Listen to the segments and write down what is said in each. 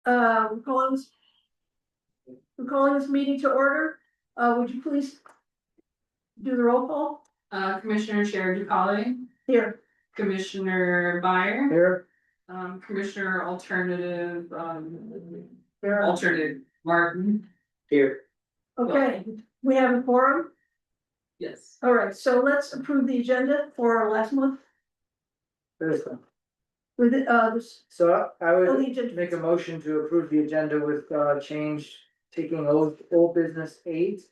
We're calling this meeting to order. Would you please do the roll call? Commissioner Chair DuPauli, Here. Commissioner Byer, Here. Commissioner Alternative, Here. Alternative Martin. Here. Okay, we have a quorum. Yes. All right, so let's approve the agenda for last month This one. with this. So I Oh, the would agenda. make a motion to approve the agenda with change, taking old business 8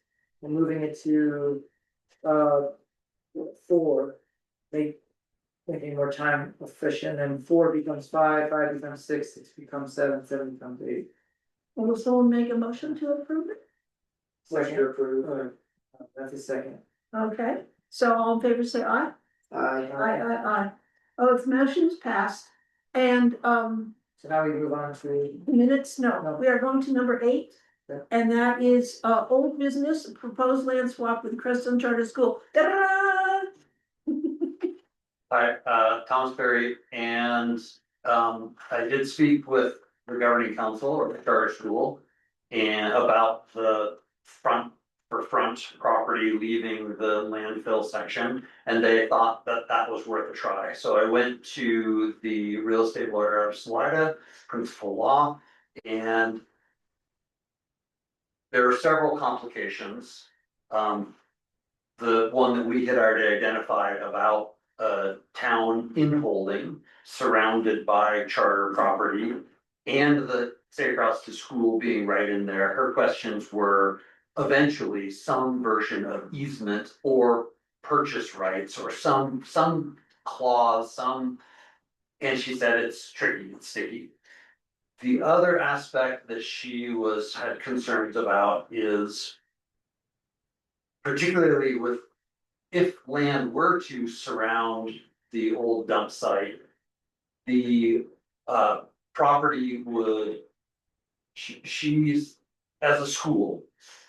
and moving it to 4. Making more time efficient, and 4 becomes 5, 5 becomes 6, 6 becomes 7, 7 becomes 8. Will someone make a motion to approve it? Second approved. That's a second. Okay, so all in favor say aye. Aye. Oh, its motion's passed. And So now we move on to minutes, no, we are going to number 8. Yeah. And that is old business, proposed land swap with Crestone Charter School. Ta-da! Hi, Thomas Perry, and I did speak with the governing council or the charter school. And about the front property leaving the landfill section, and they thought that that was worth a try. So I went to the real estate lawyer of Salida, principal law, and there are several complications. The one that we had already identified about a town in holding surrounded by charter property and the safe routes to school being right in there. Her questions were eventually some version of easement or purchase rights or some clause, and she said it's tricky, it's sticky. The other aspect that she had concerns about is particularly with if land were to surround the old dump site, the property would, she's as a school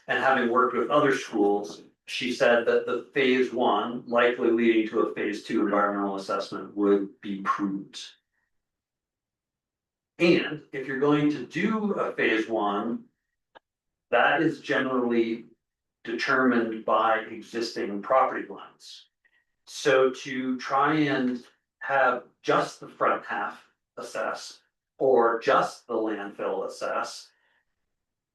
and having worked with other schools, she said that the phase 1 likely leading to a phase 2 environmental assessment would be prudent. And if you're going to do a phase 1, that is generally determined by existing property lines. So to try and have just the front half assess or just the landfill assess,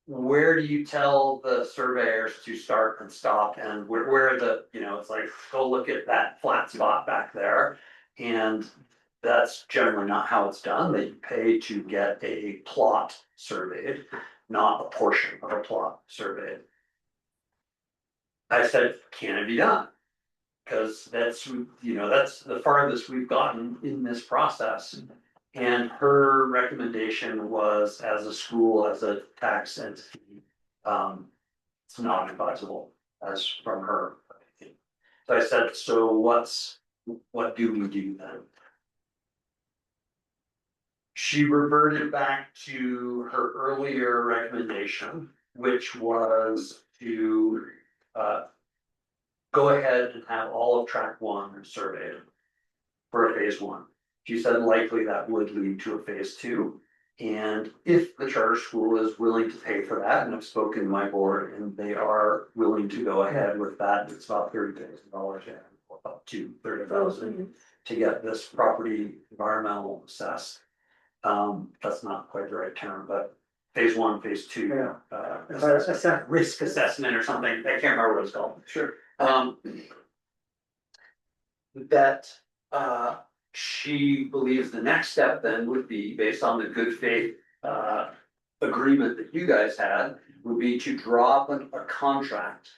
where do you tell the surveyors to start and stop, and where the, it's like, go look at that flat spot back there. And that's generally not how it's done. They pay to get a plot surveyed, not a portion of a plot surveyed. I said, can it be done? Because that's the farthest we've gotten in this process. And her recommendation was, as a school, as a tax entity, it's not advisable, as from her. So I said, so what do we do then? She reverted back to her earlier recommendation, which was to go ahead and have all of track 1 surveyed for a phase 1. She said likely that would lead to a phase 2. And if the charter school is willing to pay for that, and I've spoken to my board and they are willing to go ahead with that, it's about $30,000, up to $30,000 to get this property environmental assessed. That's not quite the right term, but phase 1, phase 2, risk assessment or something. I can't remember what it's called. Sure. That she believes the next step then would be, based on the good faith agreement that you guys had, would be to draw up a contract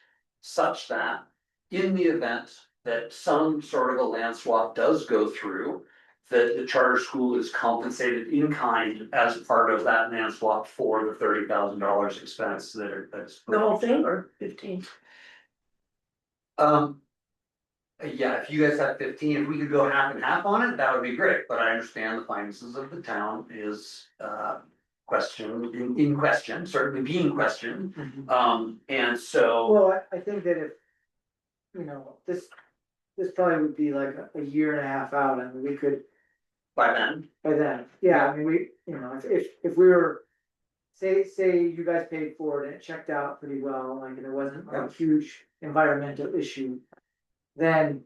such that in the event that some sort of a land swap does go through, that the charter school is compensated in kind as part of that land swap for the $30,000 expense that's The whole thing or 15? Yeah, if you guys have 15, if we could go half and half on it, that would be great, but I understand the finances of the town is in question, certainly being questioned. And so. Well, I think that if, this probably would be like a year and a half out, and we could. By then. Yeah, I mean, if we were say you guys paid for it and it checked out pretty well, like, and there wasn't a huge environmental issue. Then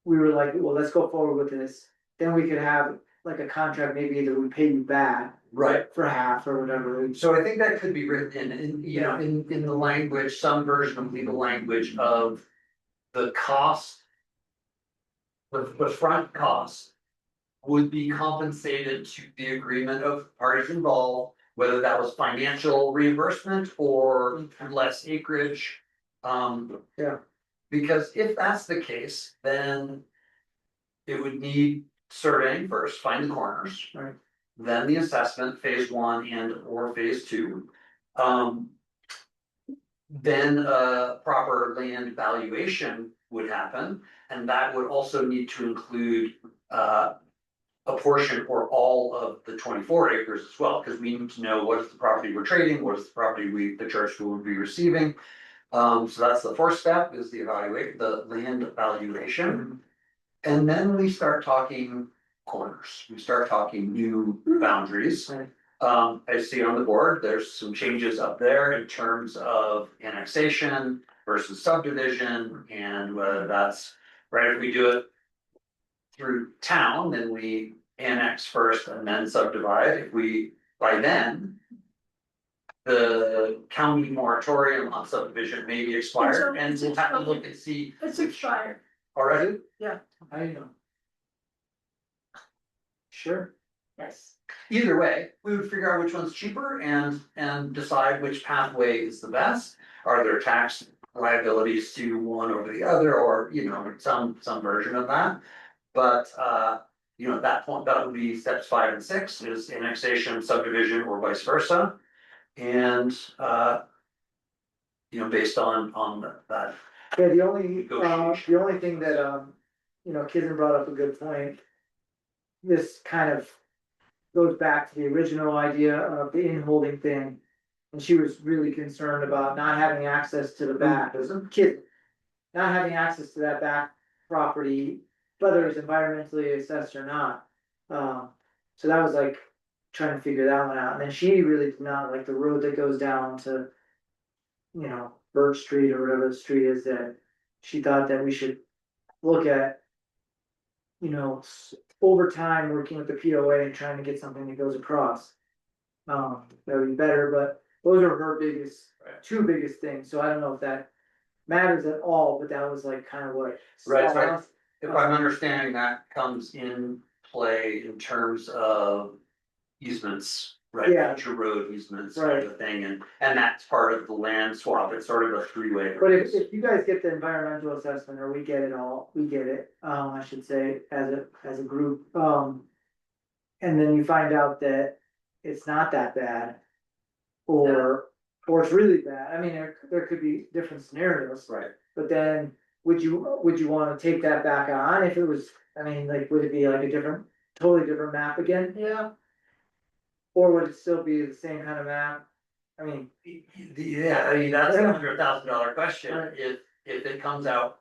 we were like, well, let's go forward with this, then we could have like a contract, maybe either we pay you back Right. for half or whatever. So I think that could be written in, you know, in the language, some version of legal language of the cost. The front cost would be compensated to the agreement of parties involved, whether that was financial reimbursement or less acreage. Yeah. Because if that's the case, then it would need surveying first, find the corners. Right. Then the assessment, phase one and or phase two. Then a proper land valuation would happen, and that would also need to include a portion or all of the 24 acres as well, because we need to know what is the property we're trading, what is the property the church will be receiving. So that's the first step, is the land valuation. And then we start talking corners, we start talking new boundaries. Right. I see on the board, there's some changes up there in terms of annexation versus subdivision, and whether that's, right, if we do it through town, then we annex first and then subdivide. If we, by then, the county moratorium on subdivision may be expired, and we'll have to look and see. It's expired. Already? I know. Sure. Yes. Either way, we would figure out which one's cheaper and decide which pathway is the best. Are there tax liabilities to one over the other, or, you know, some version of that? But, you know, at that point, that would be steps 5 and 6, is annexation, subdivision, or vice versa. And, you know, based on that. Yeah, the only thing that, you know, Kizan brought up a good point. This kind of goes back to the original idea of the in-holding thing. And she was really concerned about not having access to the back, as a kid. Not having access to that back property, whether it's environmentally assessed or not. So that was like trying to figure that one out. And then she really did not like the road that goes down to, you know, Birch Street or whatever the street is, that she thought that we should look at, you know, over time, working with the POA and trying to get something that goes across. That would be better, but those are her two biggest things, so I don't know if that matters at all, but that was like kind of what. Right. If I'm understanding, that comes in play in terms of easements, right? Yeah. Future road easements, Right. kind of thing, and that's part of the land swap, it's sort of a three-way. But if you guys get the environmental assessment, or we get it, I should say, as a group, and then you find out that it's not that bad. Or it's really bad, I mean, there could be different scenarios. Right. But then, would you wanna take that back on if it was, I mean, like, would it be like a totally different map again? Yeah. Or would it still be the same kind of map? I mean. Yeah, I mean, that's a $100,000 question, Right. if it comes out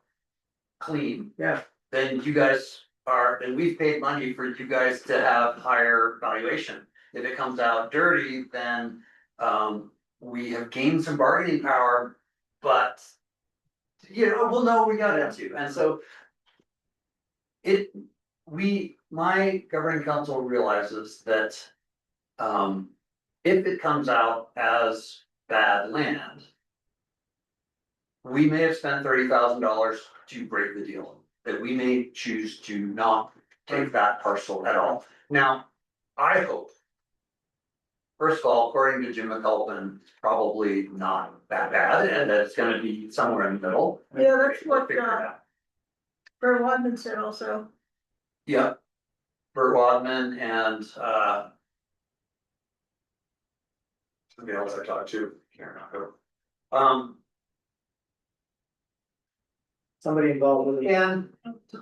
clean, Yeah, then then we've paid money for you guys to have higher valuation. If it comes out dirty, then, we have gained some bargaining power, but. You know, we'll know what we got into, and so. My governing council realizes that. If it comes out as bad land. We may have spent $30,000 to break the deal, that we may choose to not take that parcel at all. Now, I hope. First of all, according to Jim McAlpin, it's probably not that bad, and that it's gonna be somewhere in the middle. Yeah, that's what, Figure it out. Bert Wadman said also. Yeah, Bert Wadman and somebody else I talked to, can't remember. somebody involved with it. And,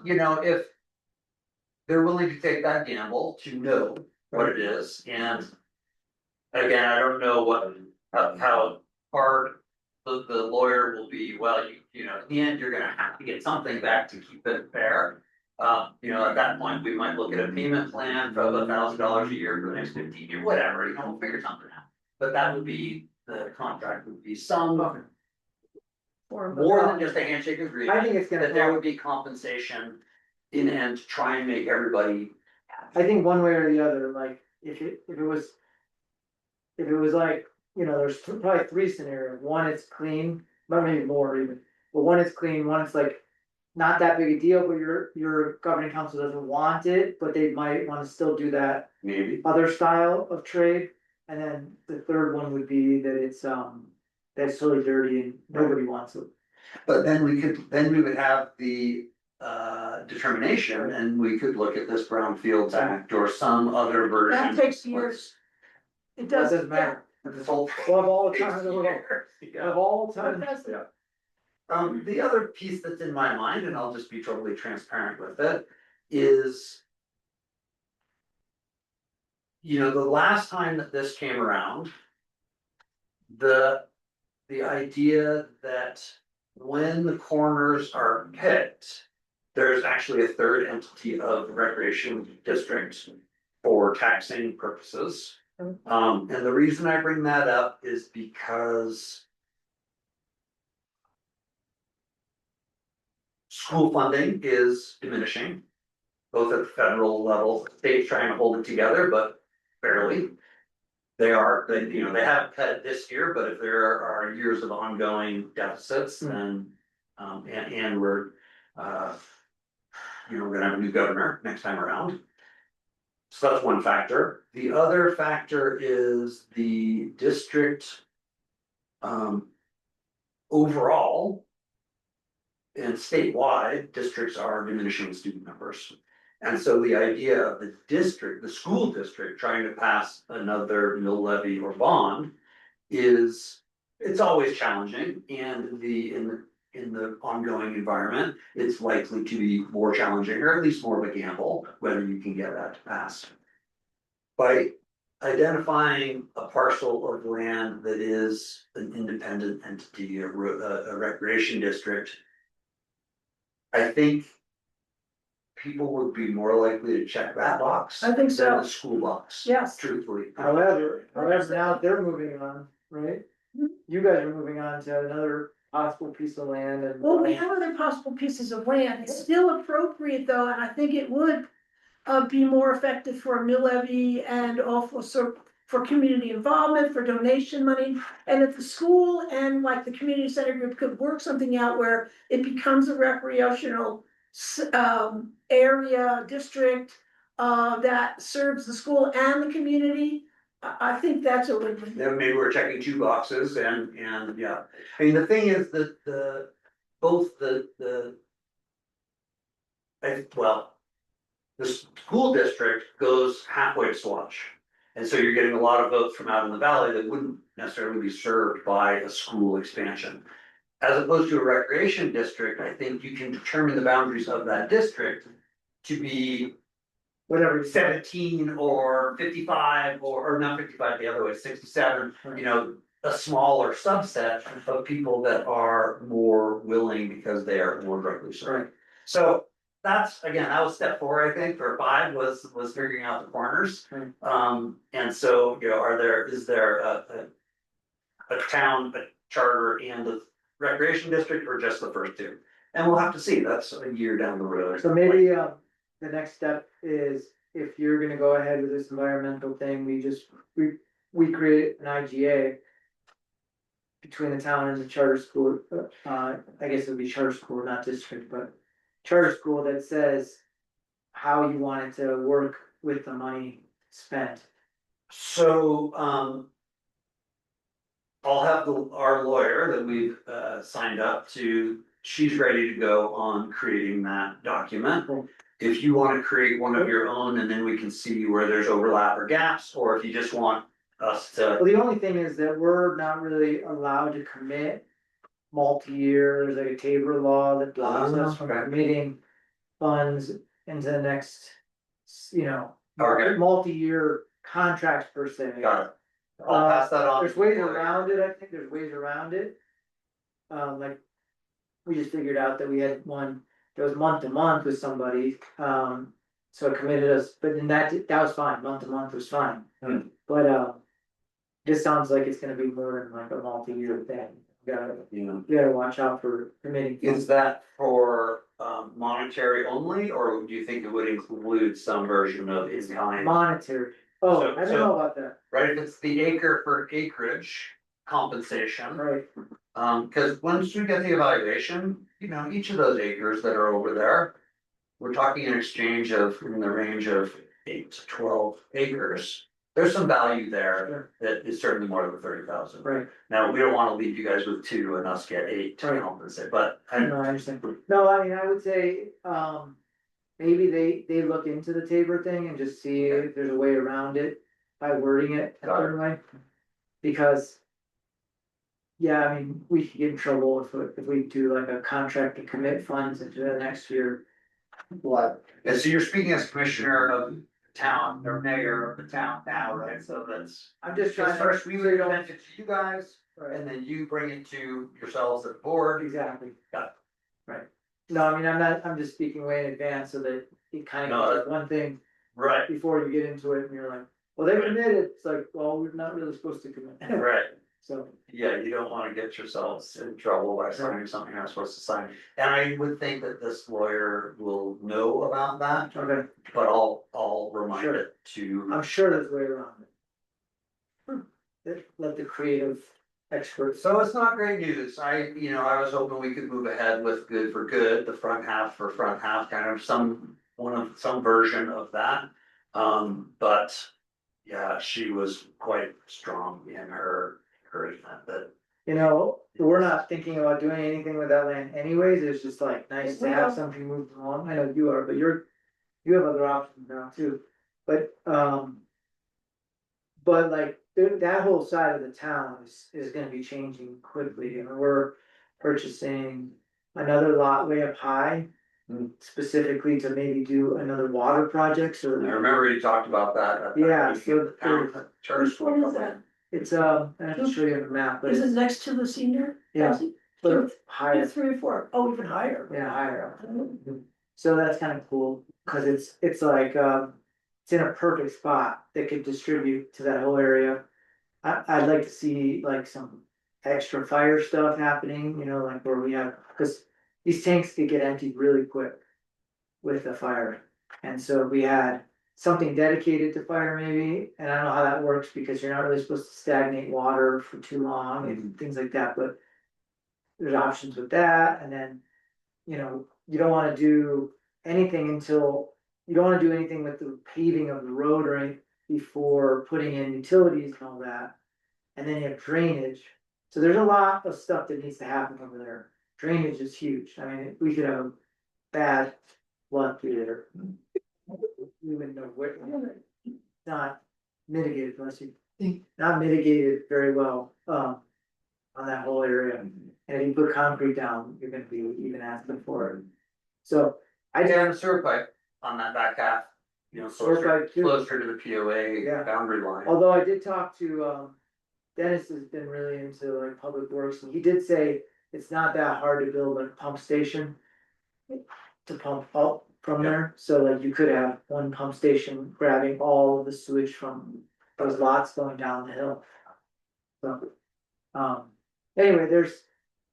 you know, if they're willing to take that gamble to know what it is, and again, I don't know how hard the lawyer will be. Well, you know, in the end, you're gonna have to get something back to keep it fair. You know, at that point, we might look at a payment plan for $1,000 a year for the next 15 years, whatever, you know, we'll figure something out. but that would be, the contract would be some, Or- more than just a handshake I agreement. think it's gonna That there help. would be compensation in end to try and make everybody. I think one way or the other, like, if it was. If it was like, there's probably three scenarios, one it's clean, but maybe more even, but one it's clean, one it's like. Not that big a deal, but your governing council doesn't want it, but they might wanna still do that Maybe. other style of trade. And then the third one would be that it's, that's totally dirty and nobody wants it. But then we would have the determination and we could look at this Brownfields Act or some other version. That takes years. It Well, it does. doesn't matter, This whole. we'll have all the time, we'll Yeah. have all the Yeah. time. It does. The other piece that's in my mind, and I'll just be totally transparent with it, is. The last time that this came around. The idea that when the corners are picked. There's actually a third entity of the recreation district for taxing purposes. And the reason I bring that up is because. School funding is diminishing. Both at the federal level, state's trying to hold it together, but barely. They haven't cut it this year, but if there are years of ongoing deficits, then, and we're, we're gonna have a new governor next time around. So that's one factor. The other factor is the district. Overall. And statewide, districts are diminishing student numbers. And so the idea of the school district trying to pass another mill levy or bond is, it's always challenging, and in the ongoing environment, it's likely to be more challenging, or at least more of a gamble, whether you can get that to pass. By identifying a parcel of land that is an independent entity, a recreation district, I think people would be more likely to check that box. I think so. Than the school box. Yes. Truthfully. However, now they're moving on, right? Mhm. You guys are moving on to another possible piece of land and. Well, we have other possible pieces of land. It's still appropriate though, and I think it would be more effective for a mill levy and also for community involvement, for donation money. And if the school and like the community center group could work something out where it becomes a recreational area, district that serves the school and the community, I think that's a win-win. Then maybe we're checking two boxes and yeah, I mean, the thing is that both the school district goes halfway to Swatch. And so you're getting a lot of votes from out in the valley that wouldn't necessarily be served by a school expansion. As opposed to a recreation district, I think you can determine the boundaries of that district to be Whatever. 17 or 55 or not 55, the other way, 67, a smaller subset of people that are more willing because they are more directly served. Right. So that's, again, that was step 4, I think, or 5 was figuring out the corners. Right. And so, is there a town, a charter and a recreation district, or just the first two? And we'll have to see, that's a year down the road. So maybe, the next step is if you're gonna go ahead with this environmental thing, we create an IGA. Between the town and the charter school, I guess it would be charter school, not district, but charter school that says. How you want it to work with the money spent. So, I'll have our lawyer that we've signed up to, she's ready to go on creating that document. Cool. If you wanna create one of your own, and then we can see where there's overlap or gaps, or if you just want us Well, to. the only thing is that we're not really allowed to commit. Multi-year, there's like a Tabor law that blocks us from Okay. committing funds into the next. Okay. Multi-year contracts per se. Got it. I'll pass that on. There's ways around it, I think there's ways around it. Like. We just figured out that we had one that was month to month with somebody, so it committed us, but then that was fine, month to month was fine. Hmm. But This sounds like it's gonna be more than like a multi-year thing. you know. You gotta watch out for committing. Is that for monetary only, or do you think it would include some version of in kind? Monetary. Oh, So- I don't so- know about that, Right, if it's the acre for acreage compensation, right? cause once we get the evaluation, you know, each of those acres that are over there. We're talking in exchange of in the range of 8 to 12 acres. There's some value there Sure. that is certainly more than 30,000. Right, Now, we don't wanna leave you guys with 2 and us get 8 to Right. compensate, but no, I understand. No, I mean, I would say, maybe they look into the Tabor thing and just see if there's a way around it by wording it a Got it. certain way. Because. Yeah, I mean, we could get in trouble if we do like a contract to commit funds into the next year. What? and so you're speaking as commissioner of the town, or mayor of the town now, right? So that's. I'm just trying Because to. first we would present it to you guys, Right, and then you bring it to yourselves at the board. exactly. Got it. Right. No, I mean, I'm just speaking way in advance so that it kind No, of gets like one thing Right, before you get into it and you're like, well, they Right. committed, it's like, well, we're not really supposed to commit. right. So, Yeah, you don't wanna get yourselves in trouble by signing something you're not supposed to sign. And I would think that this lawyer will know about that, okay, but I'll remind Sure. it to. I'm sure there's a way around it. Let the creative experts. So it's not great news. I was hoping we could move ahead with good for good, the front half for front half, kind of some version of that. But yeah, she was quite strong in her encouragement that. You know, we're not thinking about doing anything with that land anyways, it's just like nice to have something moved along, I know you are, but you have other options now too, but, but like, that whole side of the town is gonna be changing quickly, and we're purchasing another lot way up high. Hmm. Specifically to maybe do another water project, so. I remember you talked about that at the. Yeah, so town church. Which one is that? it's, I have to show you on the map, but Is it it's, next to the senior Yeah. housing? but Two, it's higher, 3 or 4. Oh, even higher. yeah, higher up. So that's kind of cool, cause it's like, it's in a perfect spot that could distribute to that whole area. I'd like to see like some extra fire stuff happening, you know, like where we have, cause these tanks could get emptied really quick with a fire. And so we had something dedicated to fire maybe, and I don't know how that works because you're not really supposed to stagnate water for too long and things like that, but there's options with that, and then, you know, you don't wanna do anything until, you don't wanna do anything with the paving of the road or anything before putting in utilities and all that. And then you have drainage, so there's a lot of stuff that needs to happen over there. Drainage is huge, I mean, we could have a bad flood through there. We wouldn't know where, not mitigated unless you, not mitigated very well, on that whole area. And if you put concrete down, you're gonna be even asking for it. So I I just, down a sewer pipe on that back half, Sewer closer, pipe too. closer to the POA Yeah. boundary line. although I did talk to, Dennis has been really into like public works, and he did say it's not that hard to build a pump station. To pump up from there, so like you could have one pump station grabbing all of the sewage from those lots going down the hill. So, anyway,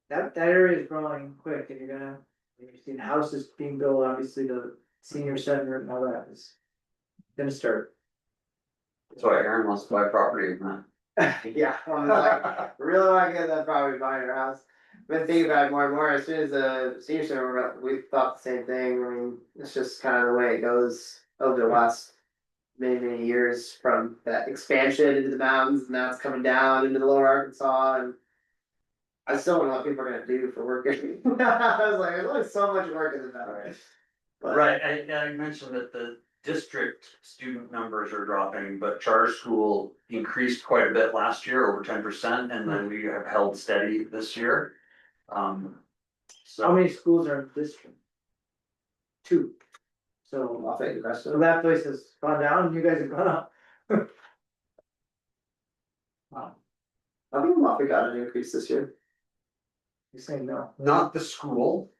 that area is growing quick, and you're seeing houses being built, obviously the senior center and all that is gonna start. That's why Aaron wants to buy property in that. Yeah, I was like, really wanna get that property behind our house. Been thinking about it more and more, as soon as the senior center, we thought the same thing, I mean, it's just kind of the way it goes over the last. Many years from that expansion into the mountains, and now it's coming down into the lower Arkansas, and. I still don't know what people are gonna do for work. I was like, there's only so much work in the valley. But- Right, I mentioned that the district student numbers are dropping, but charter school increased quite a bit last year, over 10%, and then we have held steady this year. How So, many schools are in the district? 2. So, I'll take the rest so of it. that place has gone down, and you guys have gone up. Wow, I think Moffett got an increase this year you're saying no. not the school,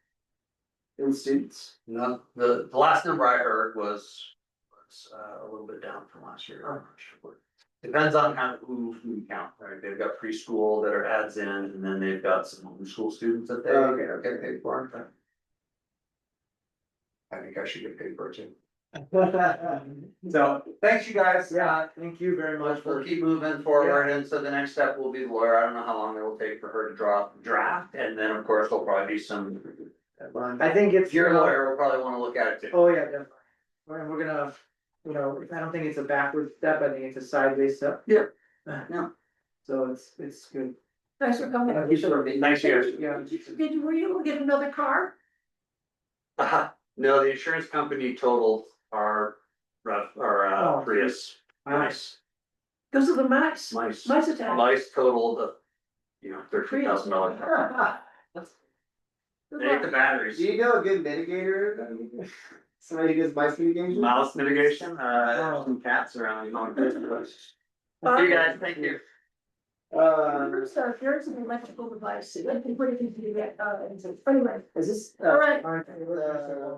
in students. not the last number I heard was a little bit down from last year. I'm not sure. Depends on how, who you count, right? They've got preschool that are adds in, and then they've got some homeschool students that they get paid for. I think I should get paid for it too. So, thanks you guys. Yeah, thank you very much We'll for. keep moving forward, and so the next step will be the lawyer. I don't know how long it will take for her to draft, and then, of course, there'll probably be some. I think it's. Your lawyer will probably wanna look at it too. Oh, yeah, definitely. And we're gonna, I don't think it's a backward step, I think it's a sideways step. Yeah. No. So it's good. Thanks for coming. Thank you, sir. Thanks, guys. Yeah. Were you able to get another car? No, the insurance company totaled our, Oh. Prius, mice, Those are the mice. mice, Mice attack. mice totaled, $13,000. They ate the batteries. Do you know a good mitigator? Somebody who does mice mitigation? Mouse mitigation, some cats around. See you guys, thank you. So there's an electrical device, I think what you do that, anyway, Is this? All right.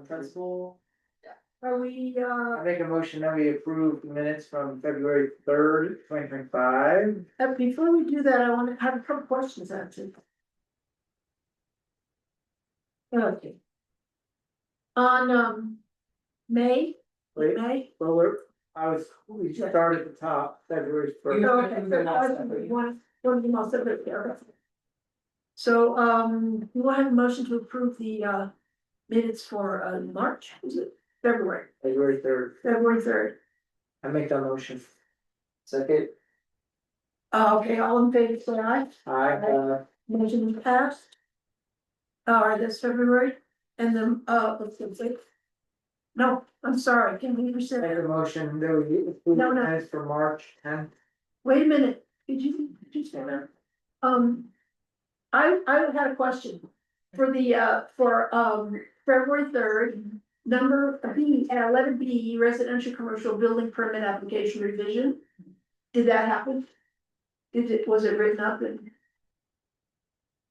Principal? are we, I make a motion that we approve the minutes from February 3rd, 2025. before we do that, I wanna have a couple questions answered. Okay. On, May, Wait. May. Well, we start at the top, February 1st. One of them also live there. So, we will have a motion to approve the, minutes for, March, is it February, February 3rd. February 3rd. I make that motion. Second, Okay, all in favor, say aye. Aye. Motion is passed. All right, that's February, and then, let's see. No, I'm sorry, can we Make rescind? a motion that we approve No, the no. minutes for March 10th. Wait a minute, did you say that? I had a question for the, February 3rd, number B, letter B, residential commercial building permit application revision. Did that happen? Was it written up in?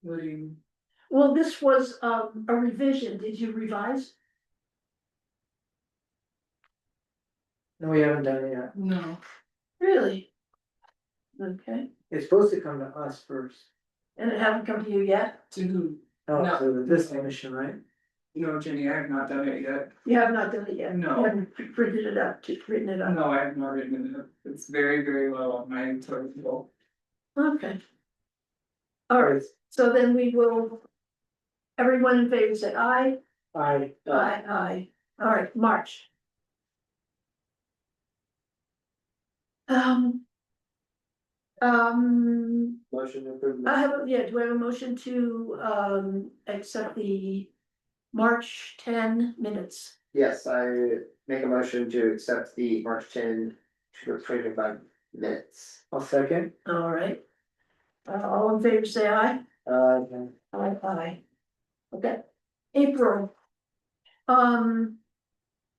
What do you? Well, this was, a revision, did you revise? No, we haven't done it yet. No. Really? Okay, It's supposed to come to us first. and it hasn't come to you yet? To who? Oh, No. so this commission, right? No, Jenny, I have not done it yet. You have not done it yet? No. You haven't printed it up, just written it up? No, I have not written it up. It's very, very low on my total. Okay. All right, so then we will. Everyone in favor say aye. Aye. Aye. All right, March. motion to approve. I have, do I have a motion to, accept the March 10 minutes? Yes, I make a motion to accept the March 10, 2025 minutes. I'll second. All right. All in favor say aye. Aye. Okay, April.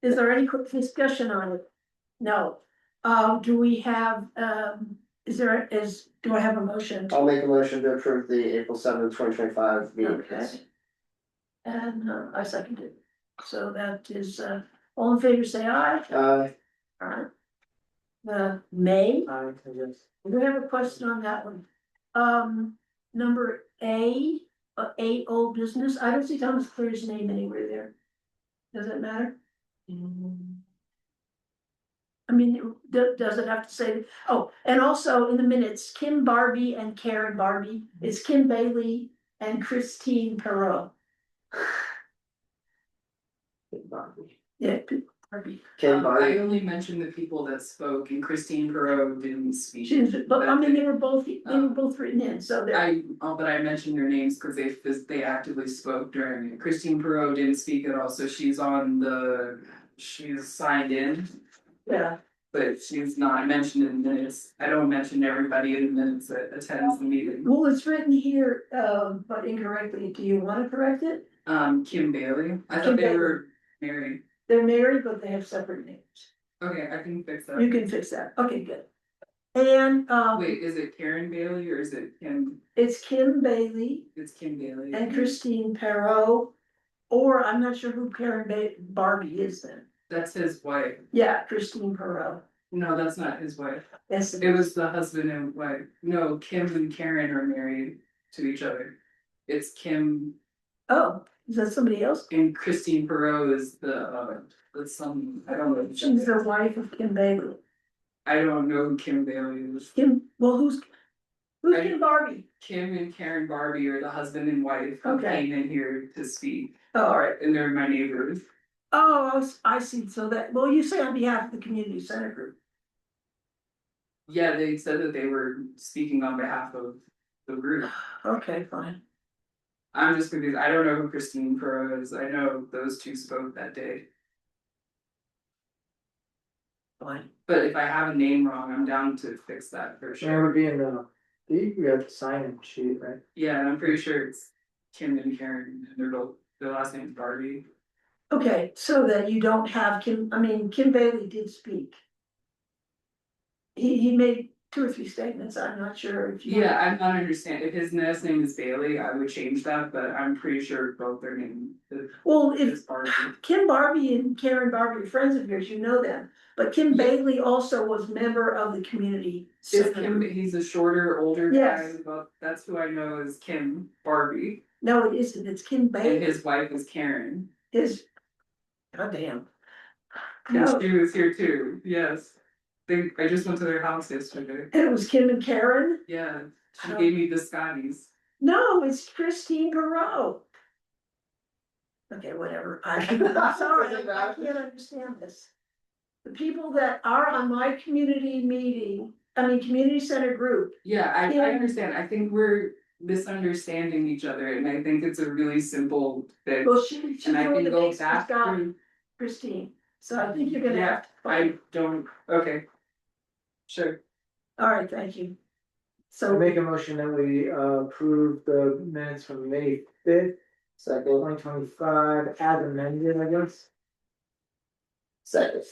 Is there any quick discussion on it? No. Do we have, do I have a motion? I'll make a motion to approve the April 7th, 2025 meeting Okay. minutes. And I second it. So that is, all in favor say aye. Alright. May, Aye, yes. we have a question on that one. Number A, old business, I don't see Thomas Clear's name anywhere there. Does it matter? I mean, does it have to say, oh, and also in the minutes, Kim Barbie and Karen Barbie, it's Kim Bailey and Christine Perot. Yeah, Barbie. Kim I Barbie, only mentioned the people that spoke and Christine Perot didn't speak. But I mean, they were both written in, so they're, But I mentioned their names because they actively spoke during it. Christine Perot didn't speak at all, so she's signed in, yeah. but she's not mentioned in the minutes. I don't mention everybody in the minutes that attends the meeting. Well, it's written here, but incorrectly. Do you wanna correct it? Kim Bailey, I Kim thought they Bailey. were married. They're married, but they have separate names. Okay, I can fix You that. can fix that. Okay, good. And, Wait, is it Karen Bailey or is it Kim? it's Kim Bailey It's Kim Bailey. and Christine Perot, or I'm not sure who Karen Barbie is then. That's his wife. Yeah, Christine Perot. No, that's not his wife. Yes, It was the husband and wife. No, Kim and Karen are married to each other. It's Kim oh, is that somebody else? and Christine Perot is the son, I don't know. She's the wife of Kim Bailey. I don't know who Kim Bailey is. Kim, well, who's Kim Barbie? Kim and Karen Barbie are the husband and wife who Okay. came in here to speak, Oh, all right. and they're my neighbors. Oh, I see, so that, well, you say on behalf of the community center group. Yeah, they said that they were speaking on behalf of the group. Okay, fine. I'm just confused. I don't know who Christine Perot is. I know those two spoke that day. Fine. But if I have a name wrong, I'm down to fix that for And it sure. would be in we have to sign in sheet, right? Yeah, and I'm pretty sure it's Kim and Karen, and they're both, their last name is Barbie. Okay, so that you don't have Kim, I mean, Kim Bailey did speak. He made 2 or 3 statements, I'm not sure if you. Yeah, I'm not understanding. If his last name is Bailey, I would change that, but I'm pretty sure both their name Well, is if Barbie. Kim Barbie and Karen Barbie are friends of yours, you know them, but Kim Yeah. Bailey also was member of the community. Is center Kim, group. he's a shorter, older guy, Yes. but that's who I know is Kim Barbie, No, it isn't, it's Kim and Bailey, his wife is Karen. goddamn. And No, she was here too, yes. I just went to their house yesterday. it was Kim and Karen, Yeah, she Oh. gave me the Scotties. no, it's Christine Perot. Okay, whatever, I'm sorry, I can't understand this. The people that are on my community meeting, community center group, Yeah, I Yeah. understand. I think we're misunderstanding each other, and I think it's a really simple fix. well, she's And I the one can that go makes this back guy, through, Christine, so I think you're gonna Yeah, have to. find- I don't, okay. Sure, All right, thank you. I So, make a motion that we approve the minutes from May 5th, Second, 2025, as amended, I guess. second.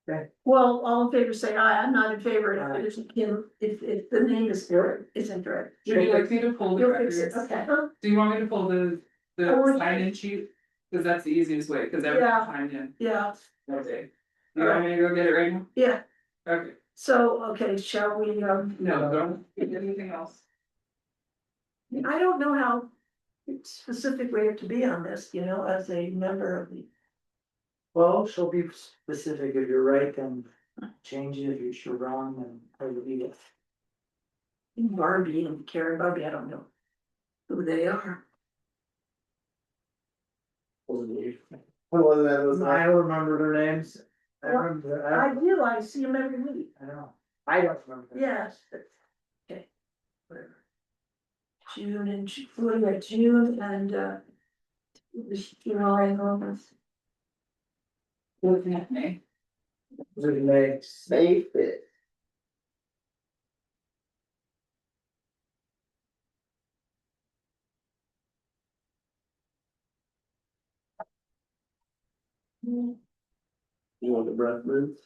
Okay. well, all in favor, say aye, I'm not in favor, Aye. if it isn't Kim, if the name is correct, isn't correct. would you like me to pull the You'll fix it, records? okay, Do you want me to pull the Or- sign-in sheet? Cause that's the easiest way, cause everyone Yeah. signed in, yeah, okay. Do you want me to go get it right now? yeah, Okay, so, okay, shall we, no, don't get anything else. I don't know how specific we have to be on this, as a member of the. Well, she'll be specific, if you're right, then change it, if you're wrong, then I will leave it. Barbie and Karen Barbie, I don't know who they are. What was that? Was I that? don't remember their names. I remember, I do, I see them every week, I don't know, I don't remember. yes, but, okay, whatever. June and, what do we got, June and, July and August. Looking at me. Was it May? May 5th. You want the breath mints?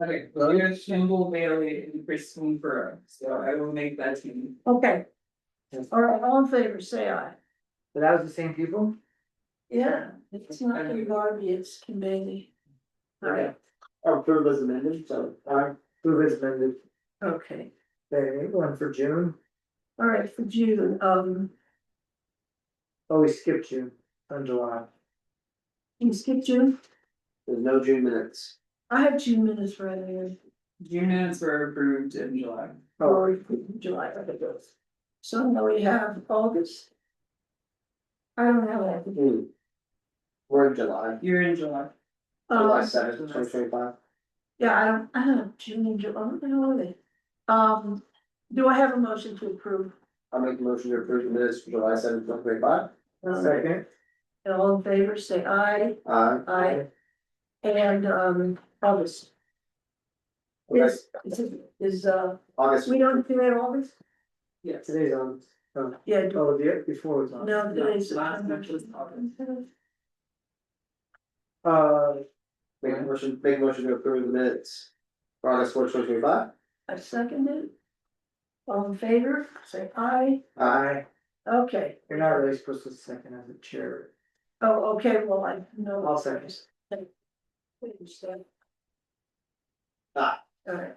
Okay, well, here's Kimball Bailey and Christine Burrow, so I will make that team. Okay. All right, all in favor, say aye. But that was the same people? Yeah, it's not Kim Barbie, it's Kim Bailey. All right, Approve as amended, so. Who has amended, okay, okay, one for June, all right, for June, oh, we skipped June, on July. can you skip June? There's no June minutes. I have June minutes right here, June minutes were approved in July. or July, I think it goes. So now we have August. I don't have that. We're in July, You're in July. July Um, 7th, 2025. yeah, I don't have June and July, what the hell are they? Do I have a motion to approve? I'll make a motion to approve the minutes for July 7th, 2025. Second, And all in favor, say aye. Aye. And, August. Okay, Is, August. we don't do that August? Yes. today's on, oh, Yeah, the before was on. no, today's. last month was August. Make a motion to approve the minutes for August 4th, 2025. I second it. All in favor, say aye. Aye. Okay. You're not really supposed to second as a chair. Oh, okay, well, I know. I'll second. Ah. Alright.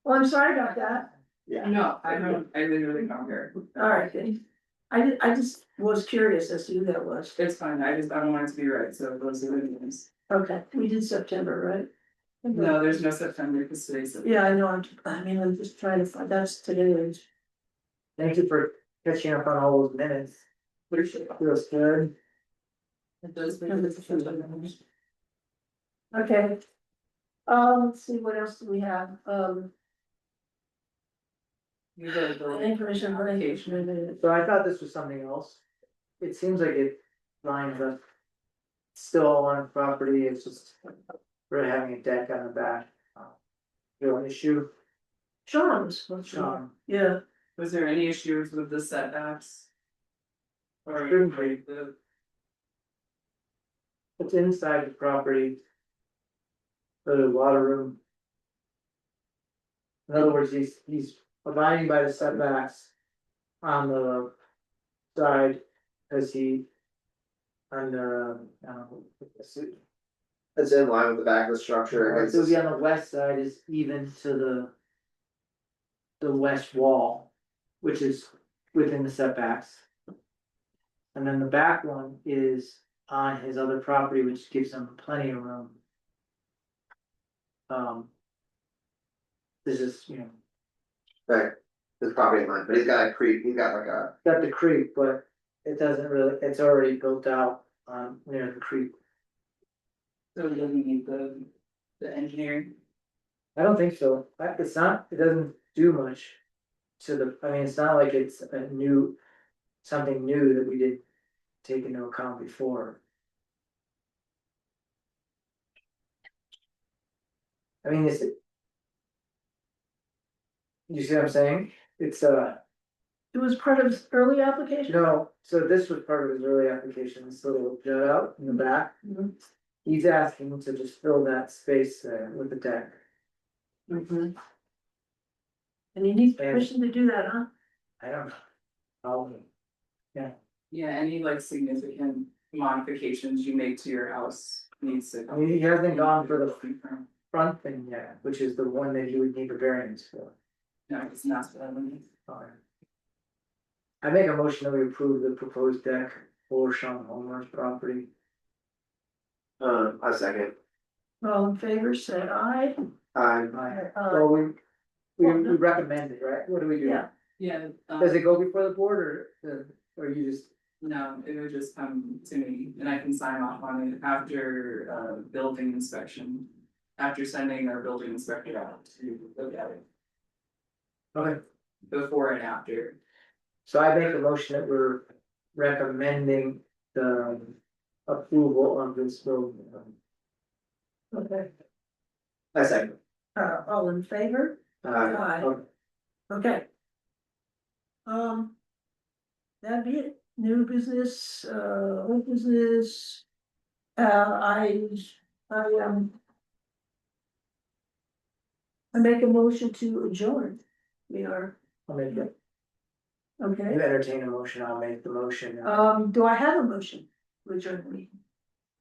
Well, I'm sorry about that. Yeah. No, I literally don't care. Alright, then. I just was curious as to who that was. It's fine, I don't want it to be right, so those are the names. Okay, we did September, right? No, there's no September, because today's. Yeah, I know, I'm just trying to find, that's today. Thank you for catching up on all those minutes. Appreciate it. Feels good. It does make a difference. Okay. Let's see, what else do we have? You go to the Information, application. So I thought this was something else. It seems like it lines up. Still on property, it's just we're having a deck on the back. Real issue, Sean's. Sean. Yeah, Was there any issues with the setbacks? Or Shouldn't be. the, It's inside the property. For the water room. In other words, he's abiding by the setbacks. On the side, cause he. On the, It's in line with the back of the structure. so be on the west side is even to the. The west wall, which is within the setbacks. And then the back one is on his other property, which gives him plenty of room. This is, Right, his property line, but he's got a creek, he's got like a, got the creek, but it doesn't really, it's already built out near the creek. so we don't need the engineering. I don't think so, it's not, it doesn't do much. To the, I mean, it's not like it's a new, something new that we did take into account before. I mean, it's. You see what I'm saying? It's it was part of his early application. no, so this was part of his early application, this little jut out in the back. Mhm. He's asking to just fill that space there with the deck. Mhm. And he needs permission to do that, huh? I don't know. I'll- Yeah, any like significant modifications you make to your house needs to. I mean, he hasn't gone for the Confirm. front thing yet, which is the one that you would need a variance for. No, it's not what I mean. I make a motion that we approve the proposed deck for Sean Homer's property. a second. All in favor, say aye. Well, we recommend it, right? What do we do? Yeah. Yeah, Does it go before the board or you just, no, it would just come to me and I can sign off on it after building inspection. After sending our building inspector out to look at it, okay, before and after. so I make a motion that we're recommending the approval of this building. Okay, A second. all in favor? Aye. Okay. Okay. That'd be it, new business, old business. I make a motion to adjourn. We are, I'll make it, you okay, entertain a motion, I'll make the motion. do I have a motion to adjourn the meeting?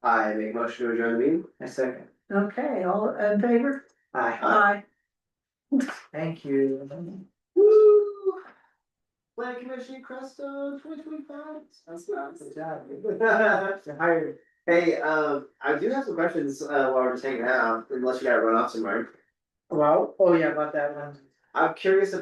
I make a motion to adjourn the meeting. A second, Okay, all in favor? aye, Aye. thank you. Woo! Plan Commission Crestone 2025. That's what I was. Good job. You're hired. Hey, I do have some questions, while we're just hanging out, unless you gotta run off somewhere. Well, oh yeah, about that one. I'm curious about